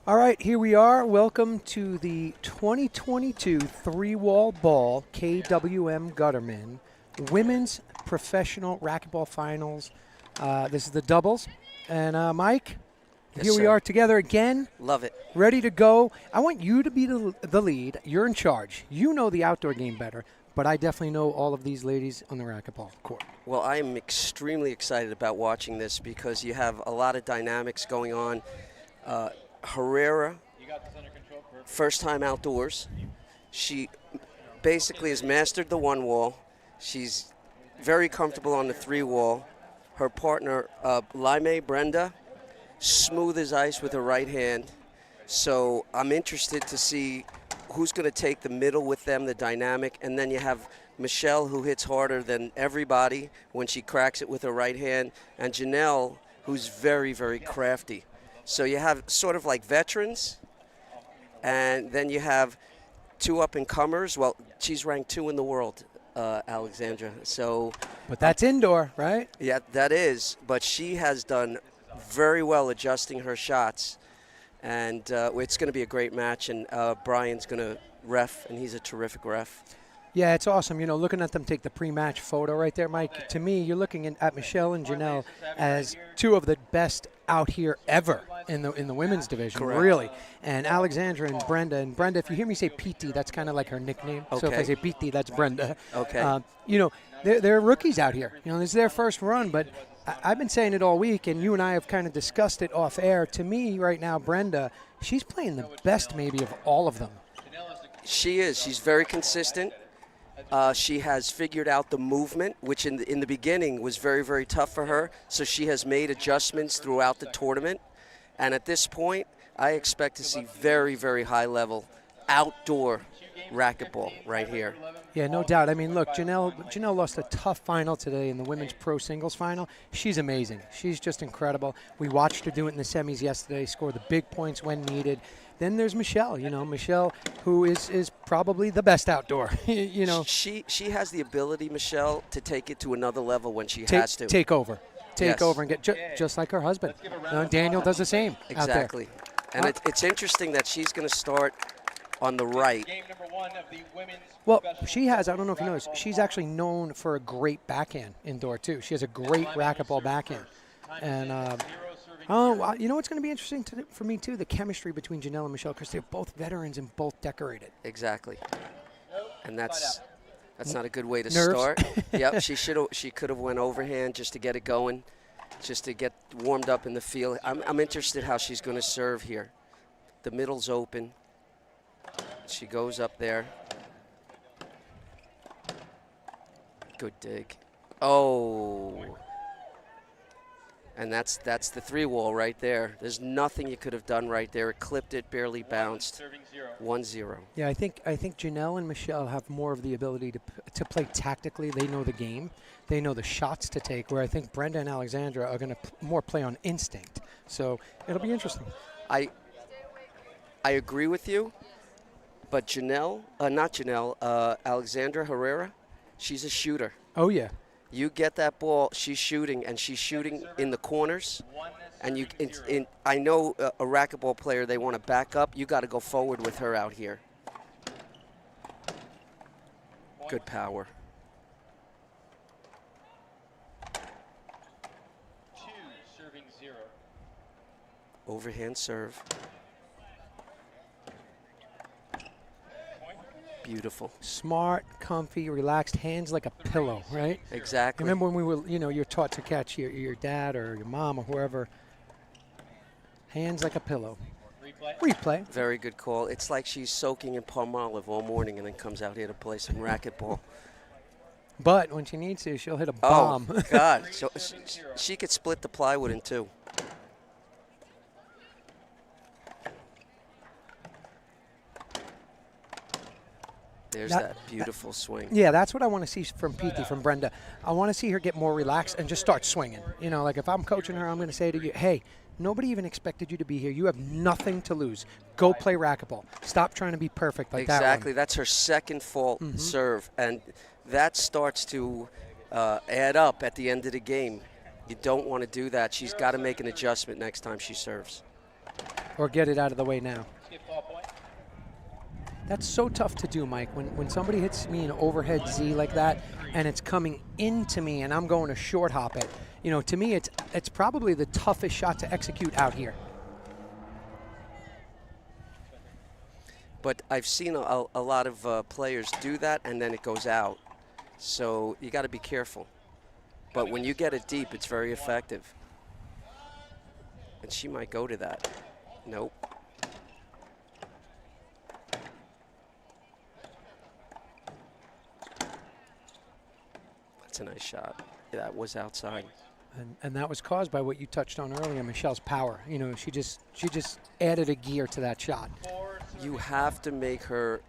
All right, here we are. Welcome to the 2022 3-Wall Ball KWM Gutterman Women's Professional Racquetball Finals. This is the doubles. And Mike, Yes, here we sir. are together again. Love it. Ready to go. I want you to be the lead. You're in charge. You know the outdoor game better, but I definitely know all of these ladies on the racquetball court. Well, I am extremely excited about watching this because you have a lot of dynamics going on. Herrera, first time outdoors. She basically has mastered the 1-wall. She's very comfortable on the 3-wall. Her partner, Laime Brenda, smooth as ice with her right hand. So I'm interested to see who's going to take the middle with them, the dynamic. And then you have Michelle, who hits harder than everybody when she cracks it with her right hand, and Janelle, who's very, very crafty. So you have sort of like veterans, and then you have two up-and-comers. Well, she's ranked 2 in the world, Alexandra. So, But that's indoor, right? yeah, that is. But she has done very well adjusting her shots, and it's going to be a great match. And Brian's going to ref, and he's a terrific ref. Yeah, it's awesome. You know, looking at them take the pre-match photo right there, Mike, to me, you're looking at Michelle and Janelle as 2 of the best out here ever in the women's division, Correct. really. And Alexandra and Brenda, if you hear me say PT, that's kind of like her nickname. So if I say Okay. PT, that's Brenda. Okay. You know, they're rookies out here. You know, this is their first run, but I've been saying it all week, and you and I have kind of discussed it off air. To me, right now, Brenda, she's playing the best maybe of all of them. She is. She's very consistent. She has figured out the movement, which in the beginning was very, very tough for her. So she has made adjustments throughout the tournament. And at this point, I expect to see very, very high level outdoor racquetball right here. Yeah, no doubt. I mean, look, Janelle lost a tough final today in the women's pro singles final. She's amazing. She's just incredible. We watched her do it in the semis yesterday, score the big points when needed. Then there's Michelle, Michelle, who is probably the best outdoor, She has the ability, Michelle, to take it to another level when she has to. Take over. Yes. Over and get just like her husband. Daniel does the same out there. Exactly. And it's interesting that she's going to start on the right. Well, she has, I don't know if you noticed, she's actually known for a great backhand indoor, too. She has a great racquetball backhand. And, you know what's going to be interesting for me, too? The chemistry between Janelle and Michelle, because they're both veterans and both decorated. Exactly. And that's not a good way to Nerves. start. Yep, she could have went overhand just to get it going, just to get warmed up in the field. I'm interested how she's going to serve here. The middle's open. She goes up there. Good dig. Oh. And that's the 3-wall right there. There's nothing you could have done right there. It clipped it, barely bounced. 1-0. Yeah, I think Janelle and Michelle have more of the ability to play tactically. They know the game. They know the shots to take, where I think Brenda and Alexandra are going to more play on instinct. So it'll be interesting. I agree with you, but Alexandra Herrera, she's a shooter. Oh, yeah. You get that ball, she's shooting, and she's shooting in the corners. And I know a racquetball player, they want to back up. You got to go forward with her out here. Good power. 2, serving 0. Overhand serve. Beautiful. Smart, comfy, relaxed, hands like a pillow, right? Exactly. Remember when we were, you're taught to catch your dad or your mom or whoever. Hands like a pillow. Replay. Very good call. It's like she's soaking in Palmolive all morning and then comes out here to play some racquetball. But when she needs to, she'll hit a bomb. Oh, God. So she could split the plywood in 2. There's that beautiful swing. Yeah, that's what I want to see from PT, from Brenda. I want to see her get more relaxed and just start swinging. Like if I'm coaching her, I'm going to say to you, hey, nobody even expected you to be here. You have nothing to lose. Go play racquetball. Stop trying to be perfect like that. Exactly. That's her second fault serve, and that starts to add up at the end of the game. You don't want to do that. She's got to make an adjustment next time she serves. or get it out of the way now. That's so tough to do, Mike. When somebody hits me an overhead Z like that, and it's coming into me, and I'm going to short hop it. You know, to me, it's probably the toughest shot to execute out here. But I've seen a lot of players do that, and then it goes out. So you got to be careful. But when you get it deep, it's very effective. And she might go to that. Nope. That's a nice shot. That was outside. And that was caused by what you touched on earlier, Michelle's power. You know, she just added a gear to that shot. You have to make her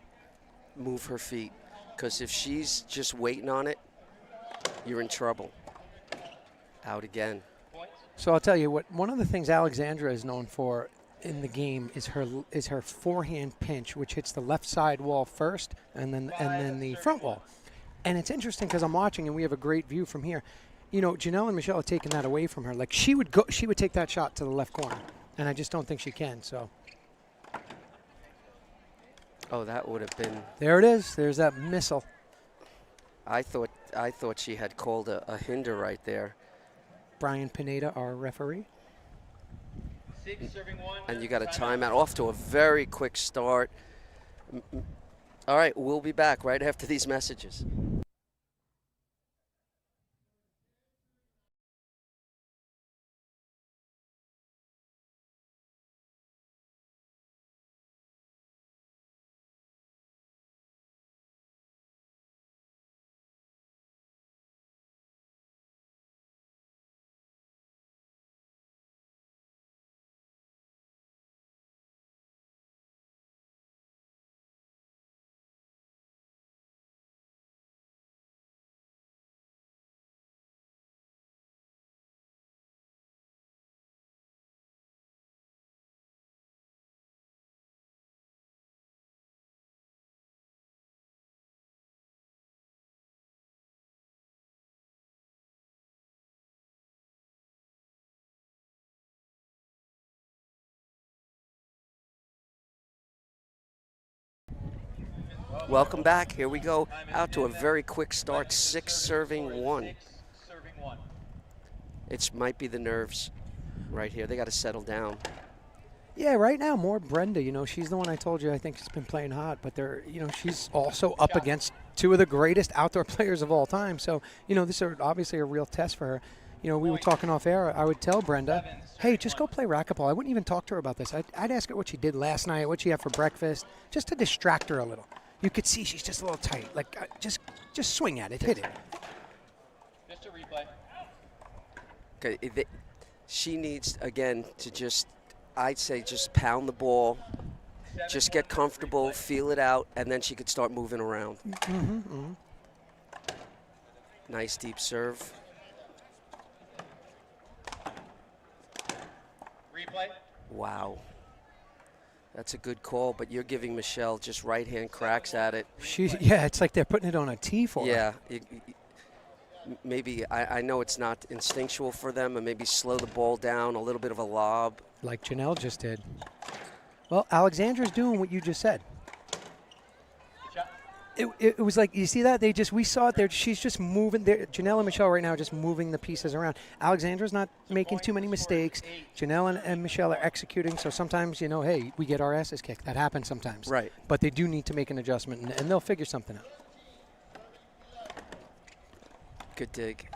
move her feet, because if she's just waiting on it, you're in trouble. Out again. So I'll tell you what. One of the things Alexandra is known for in the game is her forehand pinch, which hits the left side wall first, and then the front wall. And it's interesting because I'm watching, and we have a great view from here. You know, Janelle and Michelle are taking that away from her. Like she would take that shot to the left corner, and I just don't think she can. So. Oh, that would have been. There it is. There's that missile. I thought she had called a hinder right there. Brian Pineda, our referee. And you got a timeout. Off to a very quick start. All right, we'll be back right after these messages. Welcome back. Here we go. Out to a very quick start. 6 serving 1. It might be the nerves right here. They got to settle down. Yeah, right now more Brenda. You know, she's the one I told you I think has been playing hot, but you know, she's also up against two of the greatest outdoor players of all time. So, you know, this is obviously a real test for her. You know, we were talking off air. I would tell Brenda, hey, just go play racquetball. I wouldn't even talk to her about this. I'd ask her what she did last night, what she had for breakfast, just to distract her a little. You could see she's just a little tight. Like, just swing at it, hit it. Just a replay. Okay, she needs, again, to just, I'd say, just pound the ball, just get comfortable, feel it out, and then she could start moving around. Nice deep serve. Replay. Wow. That's a good call, but you're giving Michelle just right-hand cracks at it. Yeah, it's like they're putting it on a tee for her. Yeah. Maybe, I know it's not instinctual for them, and maybe slow the ball down, a little bit of a lob. Like Janelle just did. Well, Alexandra's doing what you just said. It was like, you see that? We saw it there. She's just moving. Janelle and Michelle right now are just moving the pieces around. Alexandra's not making too many mistakes. Janelle and Michelle are executing. So sometimes, you know, hey, we get our asses kicked. That happens sometimes. Right. But they do need to make an adjustment, and they'll figure something out. Good dig.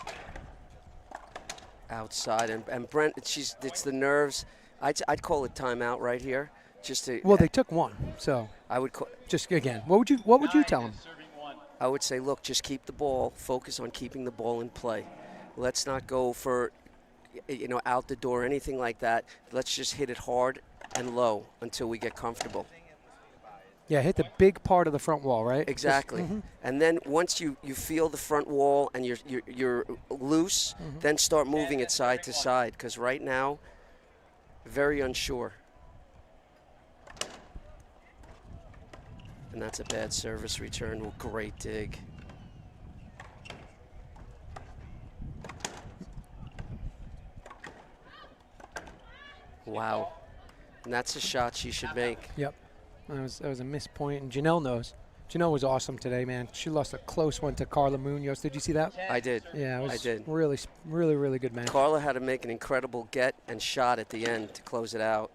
Outside. And Brent, it's the nerves. I'd call it timeout right here. Just to, well, they took one, so I would call, just again. What would you tell them? I would say, look, just keep the ball. Focus on keeping the ball in play. Let's not go for, you know, out the door or anything like that. Let's just hit it hard and low until we get comfortable. Yeah, hit the big part of the front wall, right? Exactly. And then once you feel the front wall and you're loose, then start moving it side to side. Because right now, very unsure. And that's a bad service return. Well, great dig. Wow. And that's a shot she should make. Yep. That was a missed point, and Janelle knows. Janelle was awesome today, man. She lost a close one to Carla Munoz. Did you see that? I did. Yeah, it was I did. really, really, really good match. Carla had to make an incredible get and shot at the end to close it out.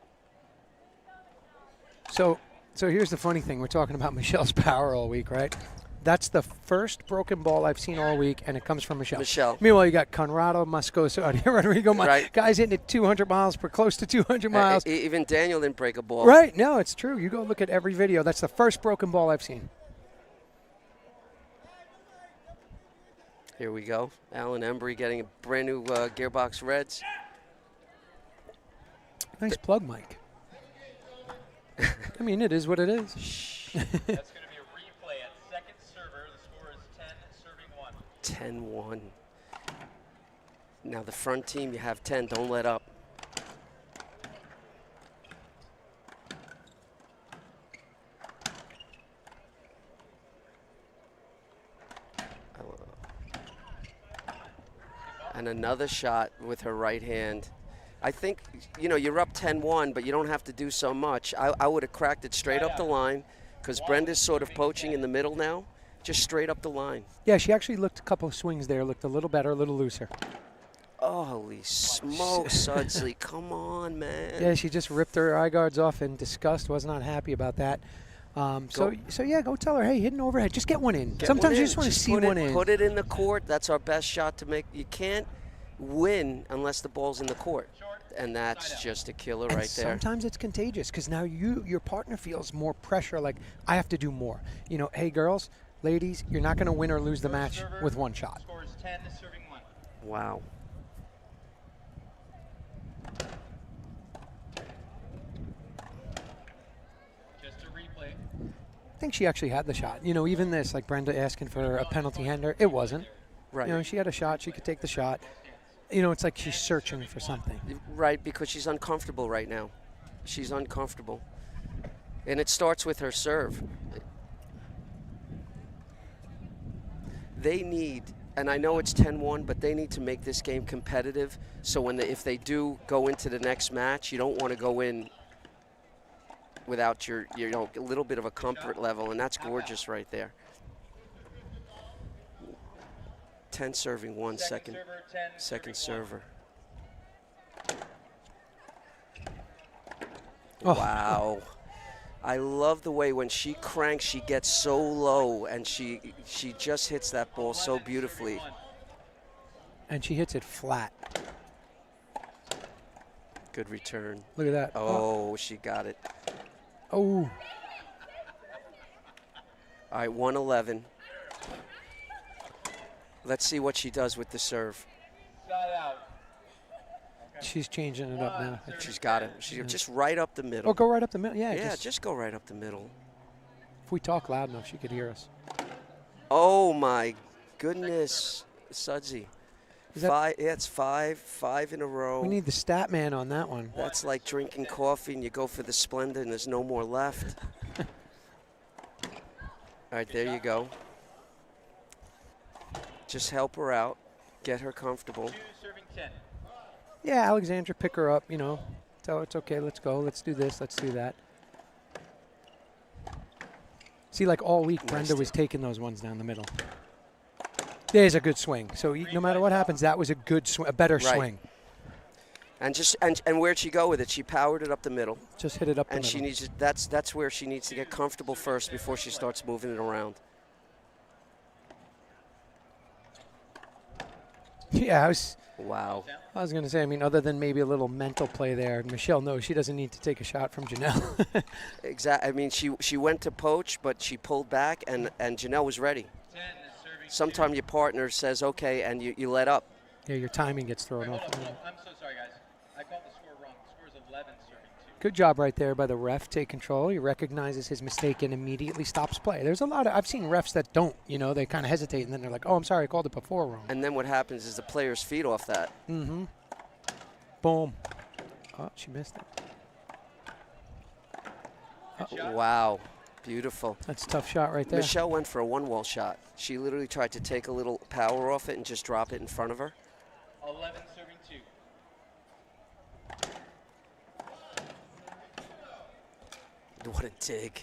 So here's the funny thing. We're talking about Michelle's power all week, right? That's the first broken ball I've seen all week, and it comes from Michelle. Meanwhile, you got Conrado, Moscoso, Rodrigo, right. Guys hitting it 200 miles per, close to 200 miles. Even Daniel didn't break a ball. Right. No, it's true. You go look at every video. That's the first broken ball I've seen. Here we go. Alan Embry getting a brand new gearbox reds. Nice plug, Mike. I mean, it is what it is. That's going to be a replay at second server. The score is 10, serving 1. 10-1. Now the front team, you have 10. Don't let up. And another shot with her right hand. I think, you know, you're up 10-1, but you don't have to do so much. I would have cracked it straight up the line because Brenda's sort of poaching in the middle now. Just straight up the line. Yeah, she actually looked a couple of swings there, looked a little better, a little looser. Oh, holy smokes, Sudsley. Come on, man. Yeah, she just ripped her eye guards off in disgust, was not happy about that. So yeah, go tell her, hey, hit an overhead. Just get one in. Sometimes you just want to see one in. Put it in the court. That's our best shot to make. You can't win unless the ball's in the court. And that's just a killer right there. Sometimes it's contagious because now your partner feels more pressure, like I have to do more. You know, hey, girls, ladies, you're not going to win or lose the match with one shot. Score is 10, serving 1. Wow. Just a replay. I think she actually had the shot. You know, even this, like Brenda asking for a penalty hander, it wasn't. Right. You know, she had a shot. She could take the shot. You know, it's like she's searching for something. Right, because she's uncomfortable right now. She's uncomfortable. And it starts with her serve. They need, and I know it's 10-1, but they need to make this game competitive. So if they do go into the next match, you don't want to go in without your a little bit of a comfort level, and that's gorgeous right there. 10 serving 1, second server. Oh. Wow. I love the way when she cranks, she gets so low, and she just hits that ball so beautifully. And she hits it flat. Good return. Look at that. Oh, she got it. Oh. All right, 111. Let's see what she does with the serve. She's changing it up now. She's got it. She's just right up the middle. Oh, go right up the middle. Yeah, Yeah, just go right up the middle. If we talk loud enough, she could hear us. Oh, my goodness. Sudsy. Is that, Five, yeah, it's five in a row. we need the stat man on that one. That's like drinking coffee and you go for the Splenda and there's no more left. All right, there you go. Just help her out, get her comfortable. 2, serving 10. Yeah, Alexandra, pick her up, you know. Tell her it's okay, let's go, let's do this, let's do that. See, like all week, Brenda was taking those ones down the middle. There's a good swing. So no matter what happens, that was a good swing, a better swing. And and where'd she go with it? She powered it up the middle. Just hit it up the and middle. she needs that's where she needs to get comfortable first before she starts moving it around. Yeah, Wow. I was going to say, I mean, other than maybe a little mental play there, Michelle knows she doesn't need to take a shot from Janelle. Exactly. I mean, she went to poach, but she pulled back, and Janelle was ready. 10, serving Sometimes your partner says, okay, and you let up. Yeah, your timing gets thrown off. Hold on. I'm so sorry, guys. I called the score wrong. The score is 11, serving 2. Good job right there by the ref. Take control. He recognizes his mistake and immediately stops play. There's a lot of, I've seen refs that don't, you know, they kind of hesitate and then they're like, oh, I'm sorry, I called it before wrong. And then what happens is the players feed off that. Mm-hmm. Boom. Oh, she missed it. Wow. Beautiful. That's a tough shot right there. Michelle went for a one-wall shot. She literally tried to take a little power off it and just drop it in front of her. 11, serving 2. What a dig.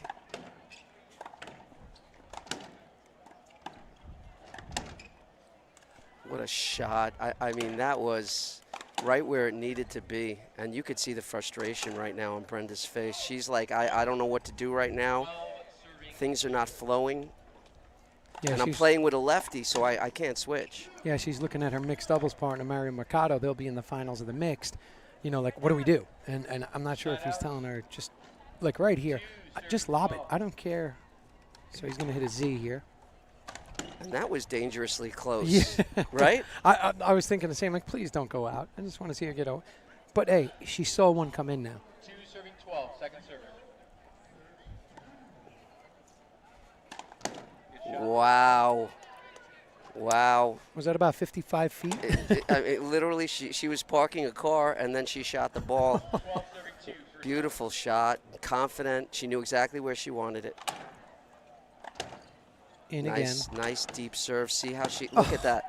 What a shot. I mean, that was right where it needed to be. And you could see the frustration right now on Brenda's face. She's like, I don't know what to do right now. Things are not flowing. Yeah, and I'm playing with a lefty, so I can't switch. Yeah, she's looking at her mixed doubles partner, Mario Mercado. They'll be in the finals of the mixed. You know, like, what do we do? And I'm not sure if he's telling her, just, like, right here, just lob it. I don't care. So he's going to hit a Z here. And that was dangerously close, yeah. right? I was thinking the same, like, please don't go out. I just want to see her get out. But, hey, she saw one come in now. 2 serving 12, second server. Wow. Wow. Was that about 55 feet? Literally, she was parking a car, and then she shot the ball. Beautiful shot, confident. She knew exactly where she wanted it. In nice, again. Nice deep serve. See how she, look at that.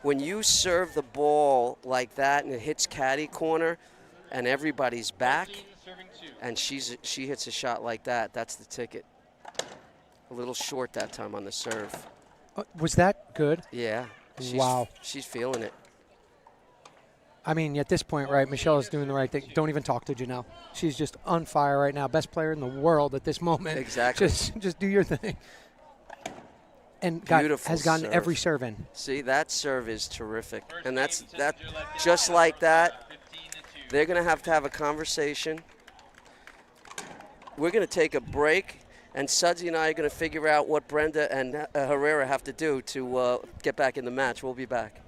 When you serve the ball like that and it hits caddy corner and everybody's back and she hits a shot like that, that's the ticket. A little short that time on the serve. Was that good? Yeah. Wow. She's feeling it. I mean, at this point, right, Michelle is doing the right thing. Don't even talk to Janelle. She's just on fire right now. Best player in the world at this moment. Exactly. Just do your thing. And has gotten every serve in. See, that serve is terrific. And that's just like that. They're going to have a conversation. We're going to take a break. And Sudsy and I are going to figure out what Brenda and Herrera have to do to get back in the match. We'll be back.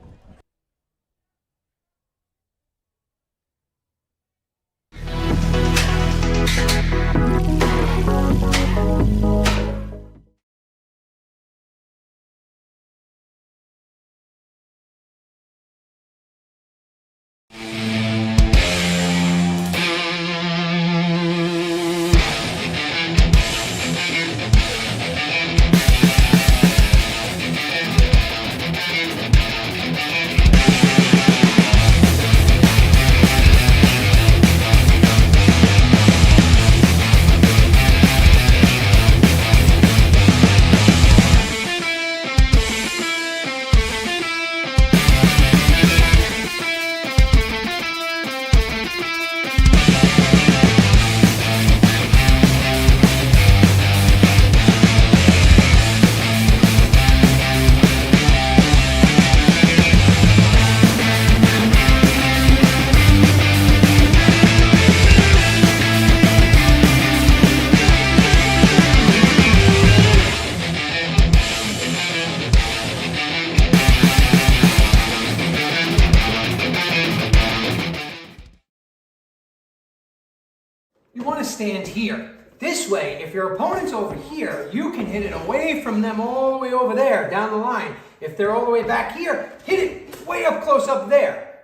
You want to stand here. This way, if your opponent's over here, you can hit it away from them all the way over there, down the line. If they're all the way back here, hit it way up close up there.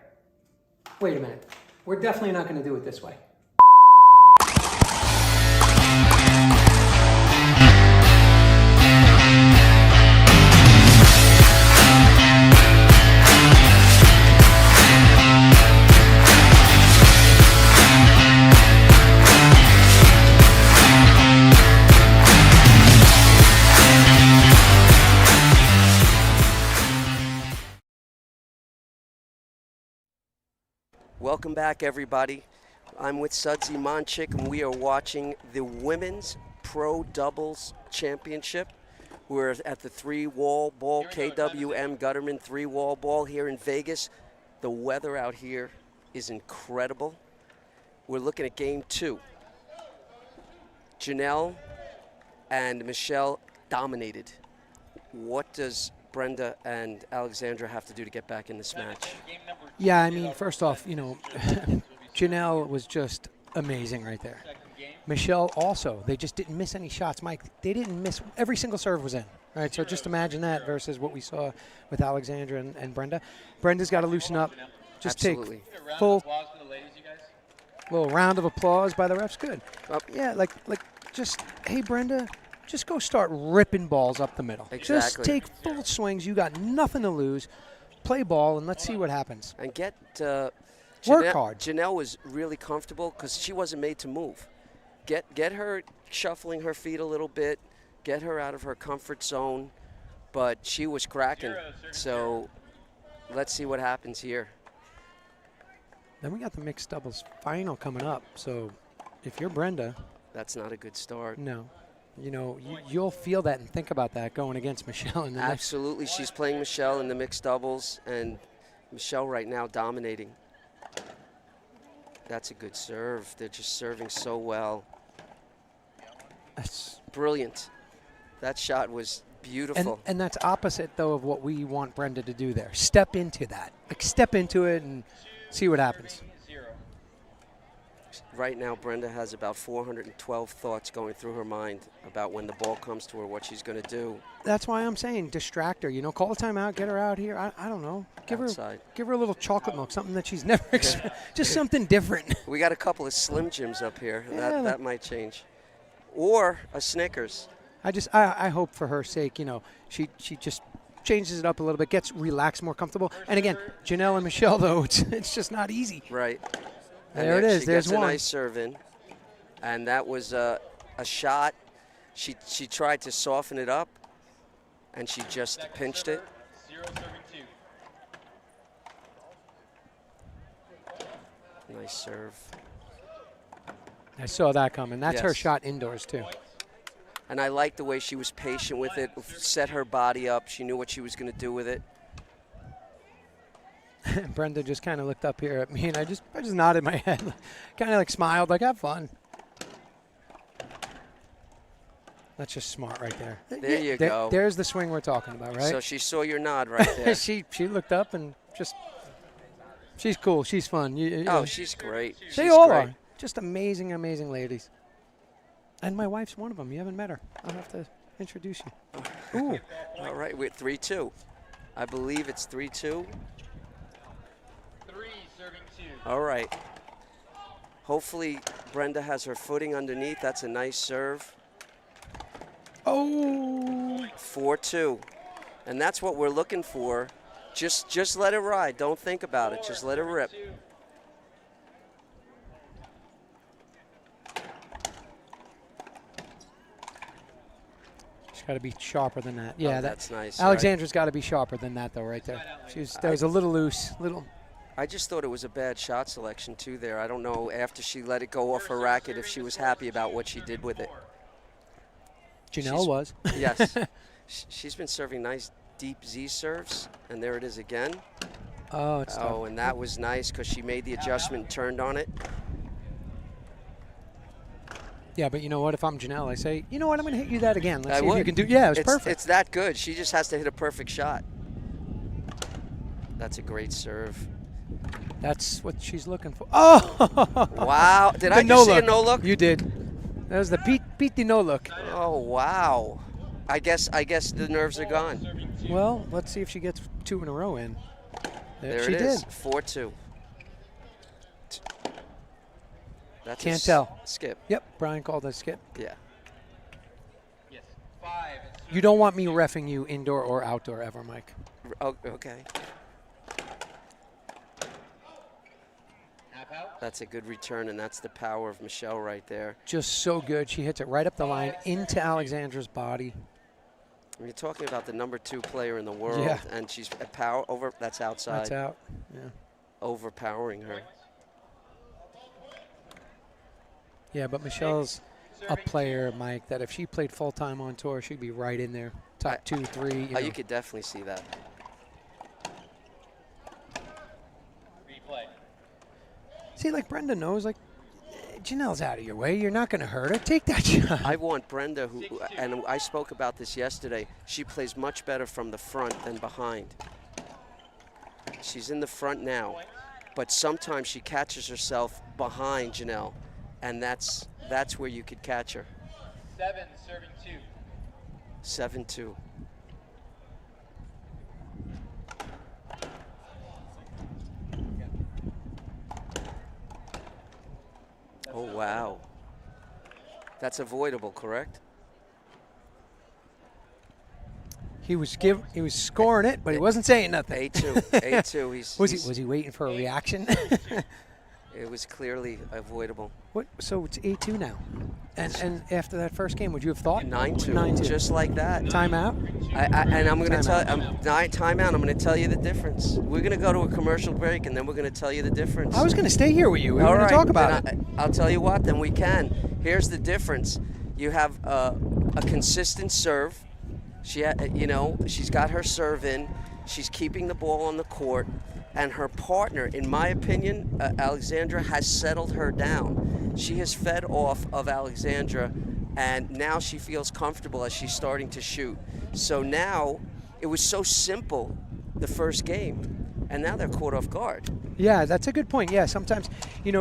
Wait a minute. We're definitely not going to do it this way. Welcome back, everybody. I'm with Sudsy Monchik, and we are watching the Women's Pro Doubles Championship. We're at the 3-wall ball, KWM Gutterman 3-wall ball here in Vegas. The weather out here is incredible. We're looking at game 2. Janelle and Michelle dominated. What does Brenda and Alexandra have to do to get back in this match? Yeah, I mean, first off, you know, Janelle was just amazing right there. Michelle also, they just didn't miss any shots. Mike, they didn't miss, every single serve was in. Right, so just imagine that versus what we saw with Alexandra and Brenda. Brenda's got to loosen up. Just Absolutely. take full little round of applause by the refs. Good. Yeah, like just, hey, Brenda, just go start ripping balls up the middle. Exactly. Just take full swings. You got nothing to lose. Play ball, and let's see what happens. And get work hard. Janelle was really comfortable because she wasn't made to move. get her shuffling her feet a little bit, get her out of her comfort zone. But she was cracking. So let's see what happens here. Then we got the mixed doubles final coming up. So if you're Brenda, that's not a good start. No. You know, you'll feel that and think about that going against Michelle in the Absolutely. She's playing Michelle in the mixed doubles, and Michelle right now dominating. That's a good serve. They're just serving so well. That's brilliant. That shot was beautiful. And that's opposite, though, of what we want Brenda to do there. Step into that. Like, step into it and see what happens. Right now, Brenda has about 412 thoughts going through her mind about when the ball comes to her, what she's going to do. That's why I'm saying distract her. You know, call a timeout, get her out here. I don't know. Give her a little chocolate milk, something that she's never just something different. We got a couple of Slim Jims up here. Yeah, that might change. Or a Snickers. I hope for her sake, you know, she just changes it up a little bit, gets relaxed, more comfortable. And again, Janelle and Michelle, though, it's just not easy. Right. There it is. She There's gets one. A nice serve in, and that was a shot. She tried to soften it up, and she just pinched it. 0-2. Nice serve. I saw that coming. That's her Yes. shot indoors, too. And I liked the way she was patient with it, set her body up. She knew what she was going to do with it. Brenda just kind of looked up here at me, and I just nodded my head, kind of like smiled, like, have fun. That's just smart right there. There you go. There's the swing we're talking about, right? So she saw your nod right there. she looked up and just, she's cool. She's fun. Oh, she's great. They all are. Just amazing, amazing ladies. And my wife's one of them. You haven't met her. I'll have to introduce you. Ooh. All right, we're 3-2. I believe it's 3-2. 3 serving 2. All right. Hopefully Brenda has her footing underneath. That's a nice serve. Oh. 4-2. And that's what we're looking for. Just let it ride. Don't think about it. Just let it rip. She's got to be sharper than that. Yeah, that's nice. Alexandra's got to be sharper than that, though, right there. That was a little loose. I just thought it was a bad shot selection, too, there. I don't know, after she let it go off her racket, if she was happy about what she did with it. Janelle was. Yes. She's been serving nice deep Z serves, and there it is again. Oh, it's tough. And that was nice because she made the adjustment and turned on it. Yeah, but you know what? If I'm Janelle, I say, you know what? I'm going to hit you that again. Let's see would. if you can do. Yeah, it was perfect. It's that good. She just has to hit a perfect shot. That's a great serve. That's what she's looking for. Oh! Wow. Did I just see a no-look? You did. That was the beat the no-look. Oh, wow. I guess the nerves are gone. Well, let's see if she gets 2 in a row in. There she it is. did. 4-2. That's Can't tell. Skip. Yep, Brian called it a skip. Yeah. Yes. 5. You don't want me reffing you indoor or outdoor ever, Mike. Oh, okay. Half out. That's a good return, and that's the power of Michelle right there. Just so good. She hits it right up the line into Alexandra's body. You're talking about the #2 player in the world, Yeah. and she's a power over. That's outside. That's out. Yeah. Overpowering her. Yeah, but Michelle's a player, Mike, that if she played full-time on tour, she'd be right in there. Top 2, 3. You could definitely see that. Replay. See, like Brenda knows, like, Janelle's out of your way. You're not going to hurt her. Take that shot. I want Brenda, and I spoke about this yesterday, she plays much better from the front than behind. She's in the front now, but sometimes she catches herself behind Janelle, and that's where you could catch her. 7 serving 2. 7-2. Oh, wow. That's avoidable, correct? He was scoring it, but he wasn't saying nothing. 8-2. 8-2. Was he waiting for a reaction? It was clearly avoidable. What? So it's 8-2 now. And after that first game, would you have thought? 9-2, 9-2. just like that. Timeout? And I'm going to tell Timeout. timeout. I'm going to tell you the difference. We're going to go to a commercial break, and then we're going to tell you the difference. I was going to stay here with you. We were All going right, to talk about then it. I'll tell you what. Then we can. Here's the difference. You have a consistent serve. She's got her serve in. She's keeping the ball on the court, and her partner, in my opinion, Alexandra, has settled her down. She has fed off of Alexandra, and now she feels comfortable as she's starting to shoot. So now, it was so simple the first game, and now they're caught off guard. Yeah, that's a good point. Yeah, sometimes, you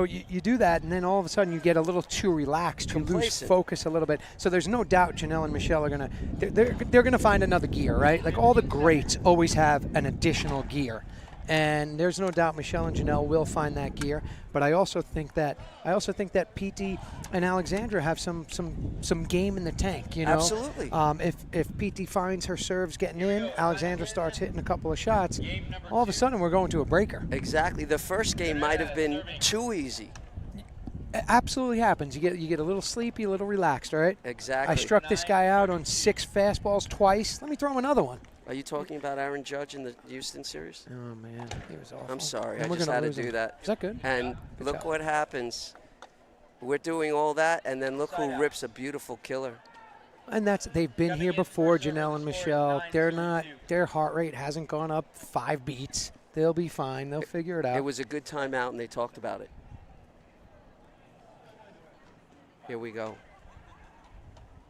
do that, and then all of a sudden you get a little too relaxed. You lose Complacent. focus a little bit. So there's no doubt Janelle and Michelle are going to they're going to find another gear, right? Like all the greats always have an additional gear. And there's no doubt Michelle and Janelle will find that gear. But I also think that PT and Alexandra have some game in the tank. Absolutely. If PT finds her serves getting in, Alexandra starts hitting a couple of shots. All of a sudden we're going to a breaker. Exactly. The first game might have been too easy. It absolutely happens. You get a little sleepy, a little relaxed. All right. Exactly. I struck this guy out on 6 fastballs twice. Let me throw him another one. Are you talking about Aaron Judge in the Houston series? Oh man, he was awful. I'm sorry. And I we're just gonna had to lose do him. that. Is that good? And Good look job. what happens. We're doing all that, and then look who rips a beautiful killer. And they've been here before, Janelle and Michelle. Their heart rate hasn't gone up 5 beats. They'll be fine. They'll figure it out. It was a good timeout, and they talked about it. Here we go.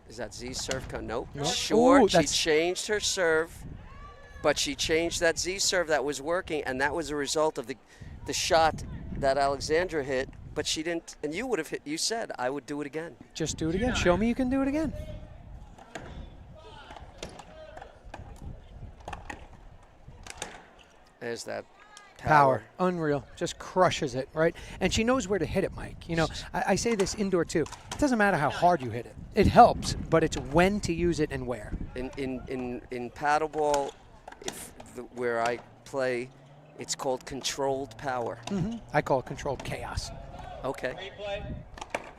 Is that Z serve? Nope. Nope. Short. Ooh, She that's- changed her serve, but she changed that Z serve that was working, and that was a result of the shot that Alexandra hit. But she didn't, and you would have hit. You said I would do it again. Just do it again. Show me you can do it again. There's that Power. Unreal. Just crushes it, right? And she knows where to hit it, Mike. I say this indoor too. It doesn't matter how hard you hit it. It helps, but it's when to use it and where. In paddleball, where I play, it's called controlled power. I call it controlled chaos. Okay.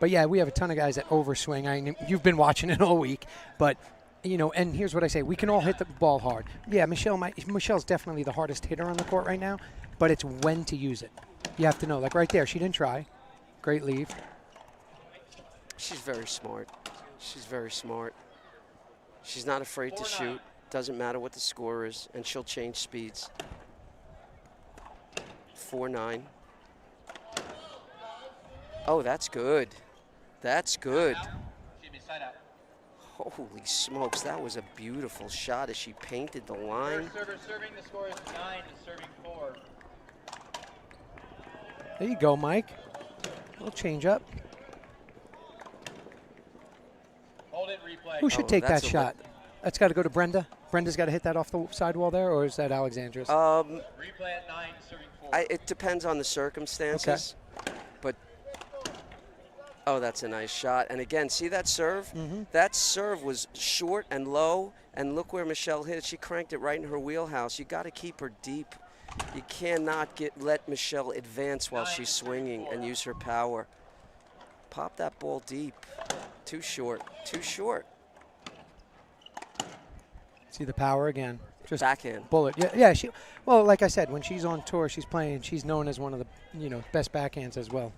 But yeah, we have a ton of guys that overswing. You've been watching it all week, but and here's what I say: we can all hit the ball hard. Yeah, Michelle's definitely the hardest hitter on the court right now, but it's when to use it. You have to know. Like right there, she didn't try. Great leave. She's very smart. She's very smart. She's not afraid to shoot. Doesn't matter what the score is, and she'll change speeds. 4-9. Oh, that's good. That's good. Excuse me, side out. Holy smokes, that was a beautiful shot as she painted the line. First server serving, the score is 9 to serving 4. There you go, Mike. We'll change up. Hold it, replay. Who should Oh, take that that's a shot? That's got to go to Brenda. Brenda's got to hit that off the sidewall there, or is that Alexandra's? Replay at 9 to serving 4. It depends on the circumstances. But, oh, that's a nice shot. And again, see that serve? That serve was short and low, and look where Michelle hit it. She cranked it right in her wheelhouse. You got to keep her deep. You cannot let Michelle advance while she's swinging and use her power. Pop that ball deep. Too short. Too short. See the power again. Just Backhand. bullet. Yeah. Well, like I said, when she's on tour, she's playing. She's known as one of the best backhands as well.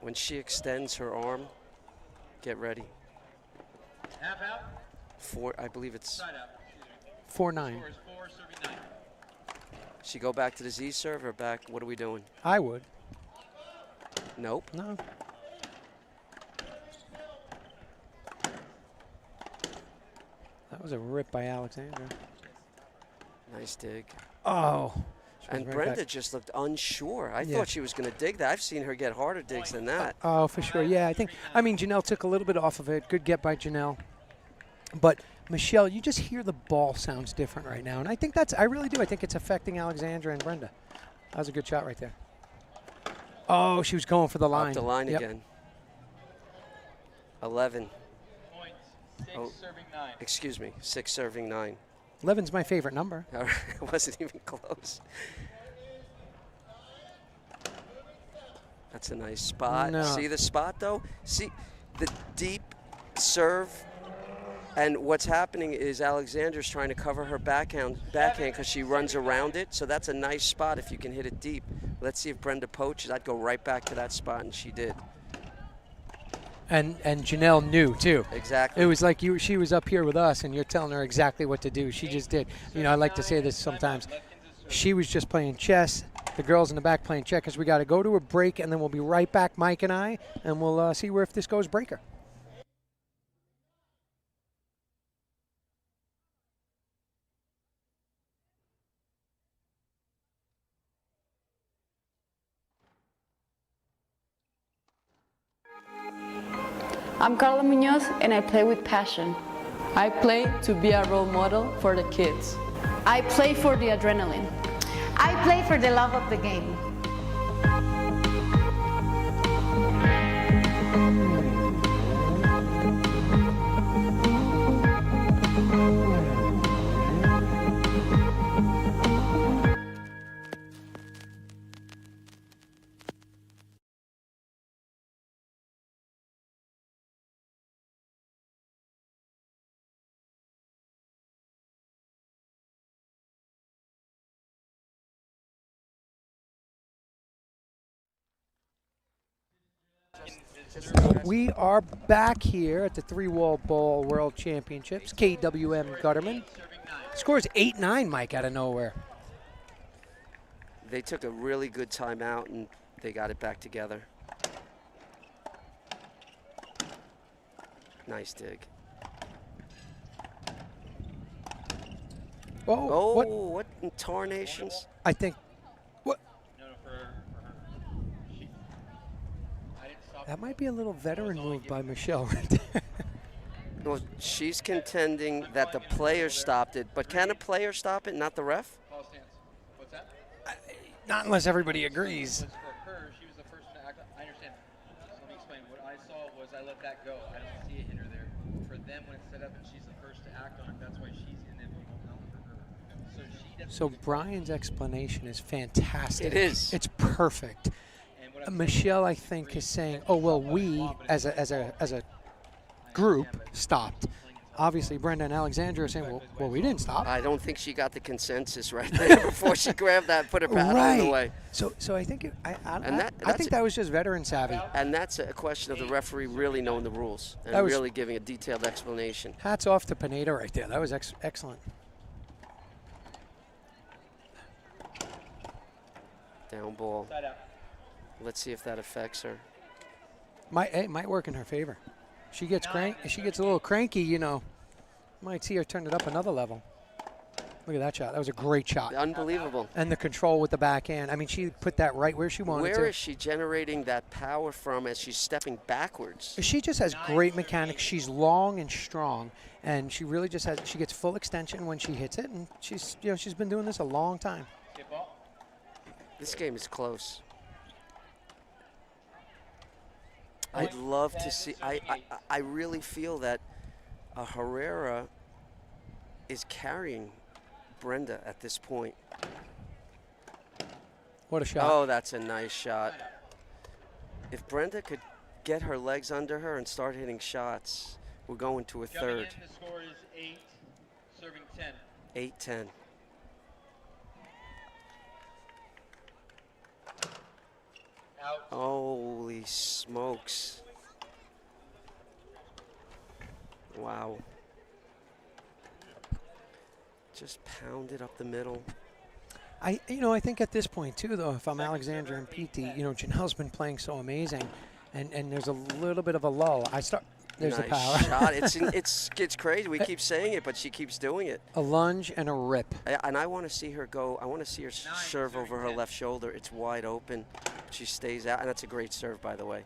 When she extends her arm, get ready. Half out, I believe it's. side out. 4-9. Score is 4 serving 9. She go back to the Z serve or back? What are we doing? I would. Nope. No. That was a rip by Alexandra. Nice dig. Oh. And right Brenda back. just looked unsure. I Yeah. thought she was going to dig that. I've seen her get harder digs than that. Oh, for sure. Yeah, I mean, Janelle took a little bit off of it. Good get by Janelle. But Michelle, you just hear the ball sounds different right now. And I really do. I think it's affecting Alexandra and Brenda. That was a good shot right there. Oh, she was going for the line. Up the line Yep. again. 11. Points, 6 Oh. serving 9. Excuse me. 6 serving 9. 11's my favorite number. All right, it wasn't even close. That's a nice spot. No. See the spot, though? See the deep serve? And what's happening is Alexandra's trying to cover her backhand because she runs around it. So that's a nice spot if you can hit it deep. Let's see if Brenda poaches. I'd go right back to that spot, and she did. And Janelle knew, too. Exactly. It was like she was up here with us, and you're telling her exactly what to do. She just did. You know, I like to say this sometimes. She was just playing chess. The girls in the back playing checkers. We got to go to a break, and then we'll be right back, Mike and I, and we'll see where if this goes breaker. I'm Carla Munoz and I play with passion. I play to be a role model for the kids. I play for the adrenaline. I play for the love of the game. We are back here at the 3-Wall Ball World Championships, KWM Gutterman. Score is 8-9, Mike, out of nowhere. They took a really good timeout, and they got it back together. Nice dig. Oh, what in tarnations? I think, what? No, for her. I didn't stop. That might be a little veteran move by Michelle right there. Well, she's contending that the player stopped it, but can a player stop it, not the ref? Ball stance. What's that? Not unless everybody agrees. Was for her, she was the first to act. I understand. So let me explain. What I saw was I let that go. I don't see a hitter there. For them, when it's set up and she's the first to act on it, that's why she's in the moment for her. So she definitely. So Brian's explanation is fantastic. It is. It's perfect. And what I'm Michelle, I think, is saying, "Oh well, we as a group stopped." Obviously, Brenda and Alexandra are saying, "Well, we didn't stop." I don't think she got the consensus right there before she grabbed that and put her paddle in the way. So I think I that's think that was just veteran savvy. And that's a question of the referee really knowing the rules and That was- really giving a detailed explanation. Hats off to Pineda right there. That was excellent. Down ball. side out. Let's see if that affects her. Might work in her favor. She gets She gets a little cranky, you know. Might see her turn it up another level. Look at that shot. That was a great shot. Unbelievable. And the control with the backhand. I mean, she put that right where she wanted to. Where is she generating that power from as she's stepping backwards? She just has great mechanics. She's long and strong, and she really just has. She gets full extension when she hits it, and she's been doing this a long time. Get ball. This game is close. I'd love to see. I really feel that Herrera is carrying Brenda at this point. What a shot! Oh, that's a nice shot. If Brenda could get her legs under her and start hitting shots, we're going to a Jumping third. in, the score is 8, serving 10. 8-10. Out. Holy smokes. Wow. Just pounded up the middle. I think at this point too, though, if I'm Alexandra and Pete, Janelle's been playing so amazing, and there's a little bit of a lull. There's the power. Nice shot. It's crazy. We keep saying it, but she keeps doing it. A lunge and a rip. And I want to see her go. I want to see her serve over her left shoulder. It's wide open. She stays out, and that's a great serve, by the way.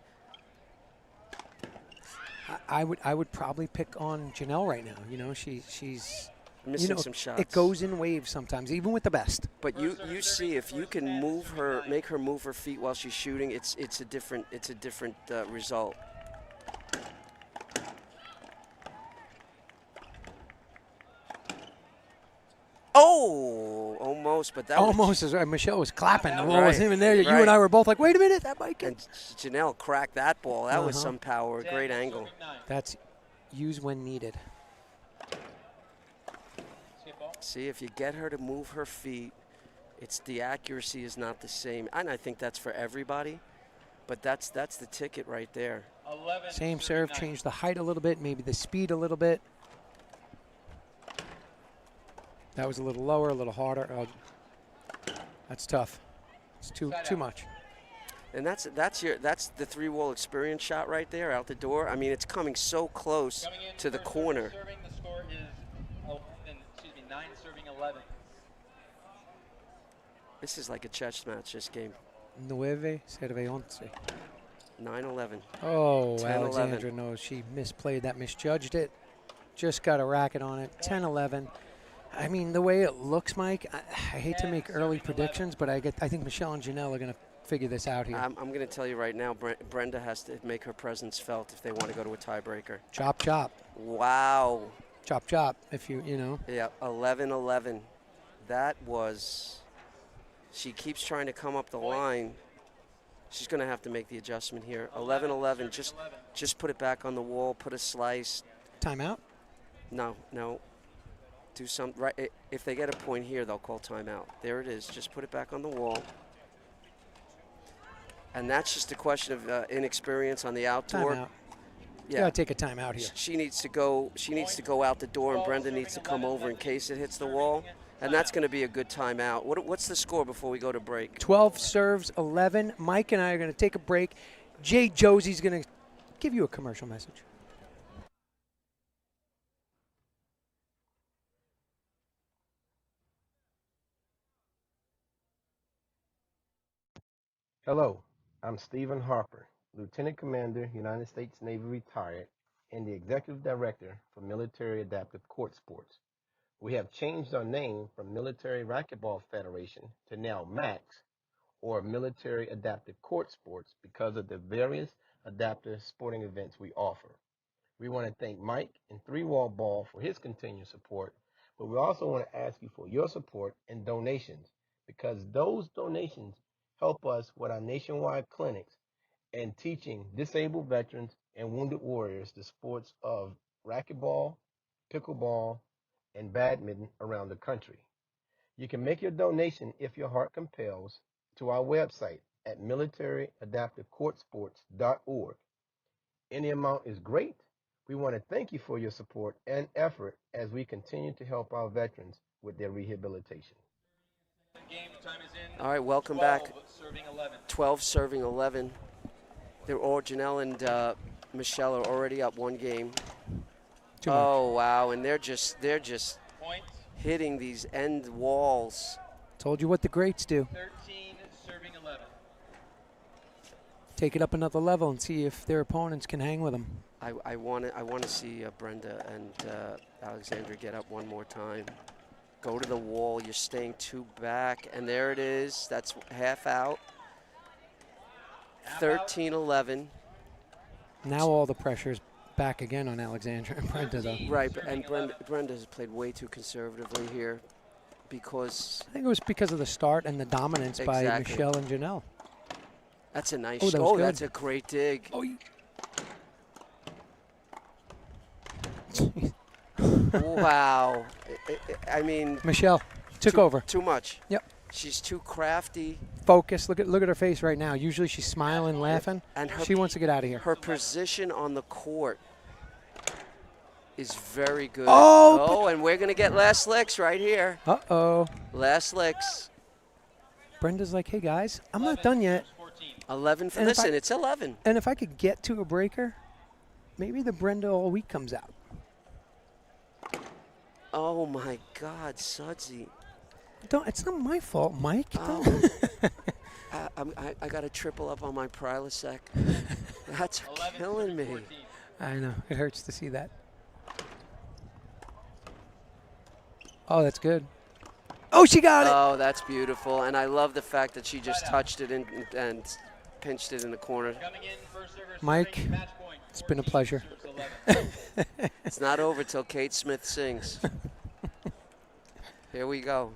I would probably pick on Janelle right now. She's Missing some shots. It goes in waves sometimes, even with the best. But you see, if you can move her, make her move her feet while she's shooting, it's a different result. Oh Almost, but that Almost was, as Michelle was clapping. The ball Right, wasn't even there. You right. and I were both like, wait a minute, that might get. and Janelle cracked that ball. That was Uh-huh. some power, a great angle. That's use when needed. See, if you get her to move her feet, it's the accuracy is not the same. And I think that's for everybody, but that's the ticket right there. Same serve, change the height a little bit, maybe the speed a little bit. That was a little lower, a little harder. Oh, that's tough. It's too much. And that's the 3-wall experience shot right there out the door. I mean, it's coming so close to the corner. Serving, the score is 9 serving 11. This is like a chess match, this game. 9 serve 11. 9-11. Oh, 10-11. Alexandra knows she misplayed that, misjudged it. Just got a racket on it. 10-11. I mean, the way it looks, Mike, I hate to make early predictions, but I think Michelle and Janelle are going to figure this out here. I'm going to tell you right now, Brenda has to make her presence felt if they want to go to a tiebreaker. Chop, chop. Wow. Chop, chop, if you know. Yeah, 11-11. That was, she keeps trying to come up the line. She's going to have to make the adjustment here. 11-11, just put it back on the wall, put a slice. Timeout? No. Do some, right, if they get a point here, they'll call timeout. There it is, just put it back on the wall. And that's just a question of inexperience on the outdoor. Timeout. Yeah. Got to take a timeout here. She needs to go out the door, and Brenda needs to come over in case it hits the wall. And that's going to be a good timeout. What's the score before we go to break? 12 serves 11. Mike and I are going to take a break. Jay Josie's going to give you a commercial message. Hello, I'm Stephen Harper, Lieutenant Commander, United States Navy retired, and the Executive Director for Military Adaptive Court Sports. We have changed our name from Military Racquetball Federation to now MAX, or Military Adaptive Court Sports, because of the various adaptive sporting events we offer. We want to thank Mike and 3-Wall Ball for his continued support, but we also want to ask you for your support and donations, because those donations help us with our nationwide clinics and teaching disabled veterans and wounded warriors the sports of racquetball, pickleball, and badminton around the country. You can make your donation if your heart compels to our website at militaryadaptivecourtsports.org. Any amount is great. We want to thank you for your support and effort as we continue to help our veterans with their rehabilitation. Game time is in. All right, welcome 12 back. Serving 11. 12 serving 11. They're all, Janelle and Michelle are already up one game. Oh wow, and they're just Point. hitting these end walls. Told you what the greats do. 13 serving 11. Take it up another level and see if their opponents can hang with them. I want to see Brenda and Alexandra get up one more time. Go to the wall. You're staying too back, and there it is. That's half out. 13-11. Now all the pressure's back again on Alexandra and Brenda, though. Right, and Brenda has played way too conservatively here because I think it was because of the start and the dominance by Michelle and Janelle. That's a nice shot. Oh, that's a great dig. Oh, wow. I mean, Michelle took over. Too much. Yep. She's too crafty. Focus. Look at her face right now. Usually she's smiling, laughing. And she wants to get out of here. Her position on the court is very good. Oh, and we're going to get last licks right here. Uh-oh. Last licks. Brenda's like, hey, guys, I'm not done yet. 11 for, listen, it's 11. And if I could get to a breaker, maybe the Brenda all week comes out. Oh, my God, Sudsy. It's not my fault, Mike. Oh. I got to triple up on my Prilosec. That's killing me. I know. It hurts to see that. Oh, that's good. Oh, she got it. Oh, that's beautiful. And I love the fact that she just touched it and pinched it in the corner. Mike, it's been a pleasure. It's not over till Kate Smith sings. Here we go.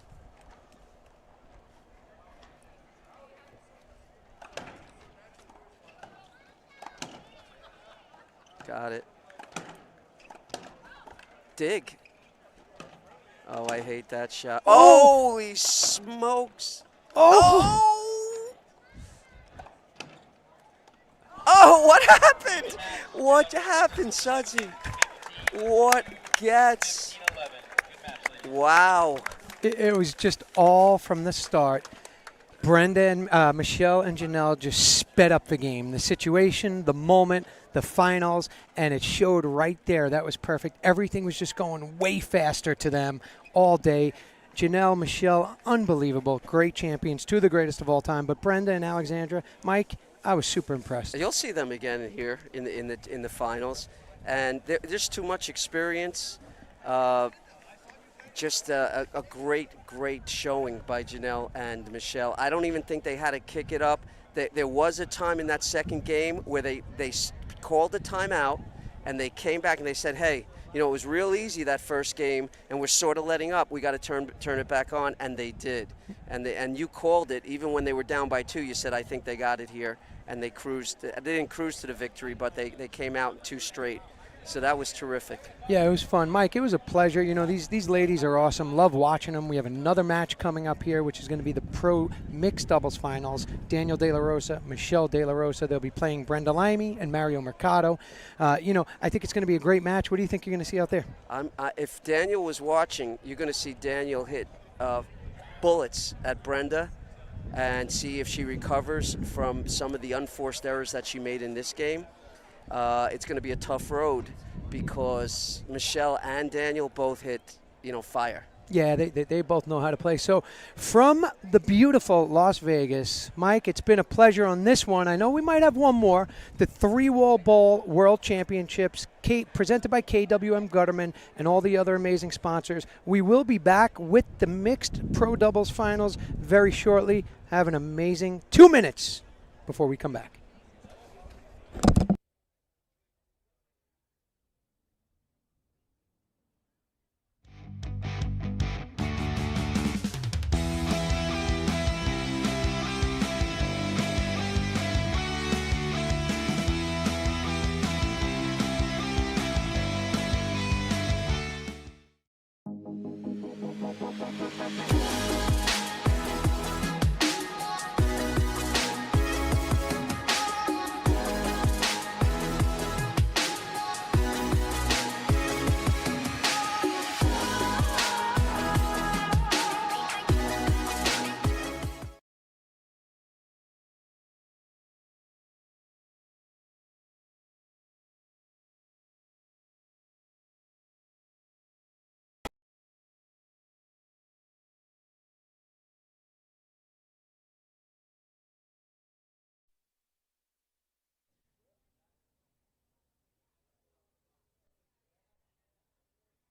Got it. Dig. Oh, I hate that shot. Oh! Holy smokes. Oh! Oh, what happened? What happened, Sudsy? What gets? Wow. It was just all from the start. Brenda and Michelle and Janelle just sped up the game. The situation, the moment, the finals, and it showed right there. That was perfect. Everything was just going way faster to them all day. Janelle, Michelle, unbelievable. Great champions, two of the greatest of all time. But Brenda and Alexandra, Mike, I was super impressed. You'll see them again here in the finals, and there's too much experience. Just a great showing by Janelle and Michelle. I don't even think they had to kick it up. There was a time in that second game where they called a timeout, and they came back and they said, hey, you know, it was real easy that first game, and we're sort of letting up. We got to turn it back on, and they did. And you called it, even when they were down by 2. You said, I think they got it here, and they cruised. They didn't cruise to the victory, but they came out in 2 straight. So that was terrific. Yeah, it was fun. Mike, it was a pleasure. You know, these ladies are awesome. Love watching them. We have another match coming up here, which is going to be the pro mixed doubles finals. Daniel De La Rosa, Michelle De La Rosa. They'll be playing Brenda Limey and Mario Mercado. You know, I think it's going to be a great match. What do you think you're going to see out there? If Daniel was watching, you're going to see Daniel hit bullets at Brenda and see if she recovers from some of the unforced errors that she made in this game. It's going to be a tough road because Michelle and Daniel both hit, you know, fire. Yeah, they both know how to play. So from the beautiful Las Vegas, Mike, it's been a pleasure on this one. I know we might have one more. The 3Wall Bowl World Championships, presented by KWM Gutterman and all the other amazing sponsors. We will be back with the mixed pro doubles finals very shortly. Have an amazing 2 minutes before we come back.